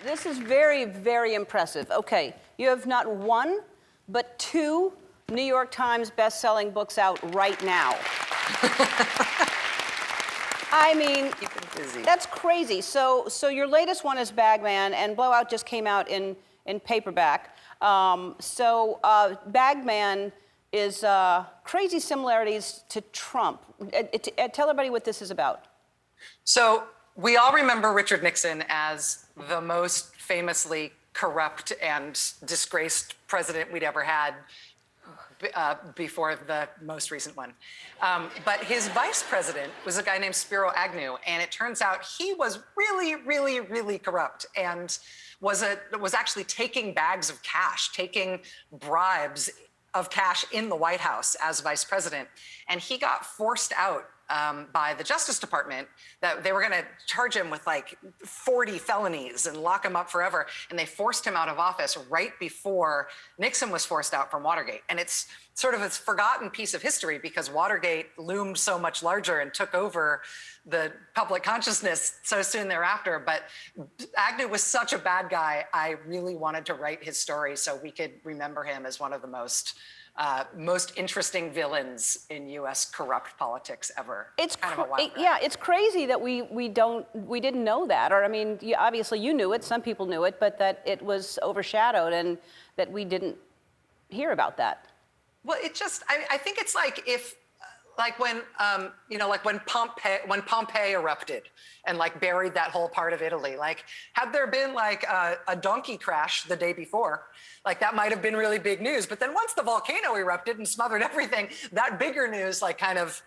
This is very, very impressive. Okay, you have not one, but 2 New York Times best-selling books out right now. I mean, that's crazy. So your latest one is Bagman, and Blowout just came out in paperback. Bagman is crazy similarities to Trump. Tell everybody what this is about. So we all remember Richard Nixon as the most famously corrupt and disgraced president we'd ever had before the most recent one. But his vice president was a guy named Spiro Agnew, and it turns out he was really, really, really corrupt and was actually taking bags of cash, taking bribes of cash in the White House as vice president. And he got forced out by the Justice Department, that they were going to charge him with like 40 felonies and lock him up forever. And they forced him out of office right before Nixon was forced out from Watergate. And it's sort of a forgotten piece of history because Watergate loomed so much larger and took over the public consciousness so soon thereafter. But Agnew was such a bad guy, I really wanted to write his story so we could remember him as one of the most interesting villains in U.S. corrupt politics ever. It's it's crazy that we didn't know that, or I mean, obviously you knew it, some people knew it, but that it was overshadowed and that we didn't hear about that. Well, it just I think it's like if. Like when, like when Pompeii erupted and like buried that whole part of Italy, like had there been like a donkey crash the day before, like that might have been really big news. But then once the volcano erupted and smothered everything, that bigger news, like kind of,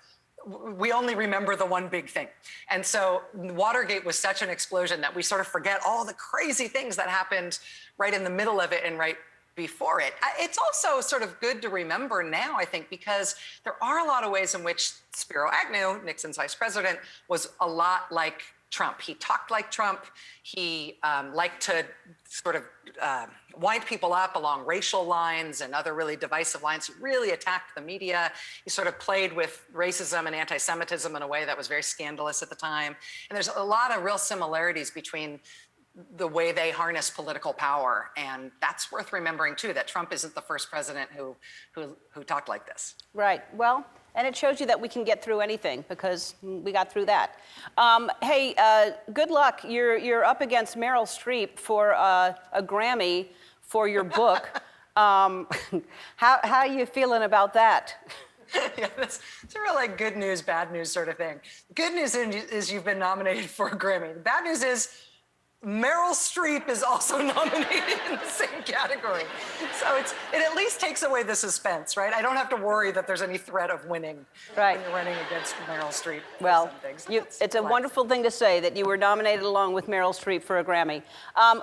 we only remember the one big thing. And so Watergate was such an explosion that we sort of forget all the crazy things that happened right in the middle of it and right before it. It's also sort of good to remember now, I think, because there are a lot of ways in which Spiro Agnew, Nixon's vice president, was a lot like Trump. He talked like Trump. He liked to sort of wind people up along racial lines and other really divisive lines. He really attacked the media. He sort of played with racism and anti-Semitism in a way that was very scandalous at the time. And there's a lot of real similarities between the way they harness political power, and that's worth remembering too. That Trump isn't the first president who talked like this. Right. Well, and it shows you that we can get through anything because we got through that. Hey, good luck. You're up against Meryl Streep for a Grammy for your book. How are you feeling about that? Yeah, it's a real like good news, bad news sort of thing. Good news is you've been nominated for a Grammy. The bad news is Meryl Streep is also nominated in the same category. So it at least takes away the suspense, right? I don't have to worry that there's any threat of winning when you're running against Meryl Streep. Well, it's a wonderful thing to say that you were nominated along with Meryl Streep for a Grammy.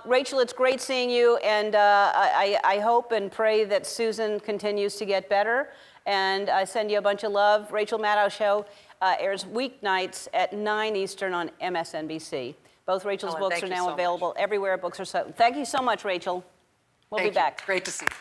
Rachel, it's great seeing you, and I hope and pray that Susan continues to get better, and I send you a bunch of love. Rachel Maddow Show airs weeknights at 9 Eastern on MSNBC. Both Rachel's books are now available everywhere books are sold. Thank you so much, Rachel. We'll be back. Great to see you.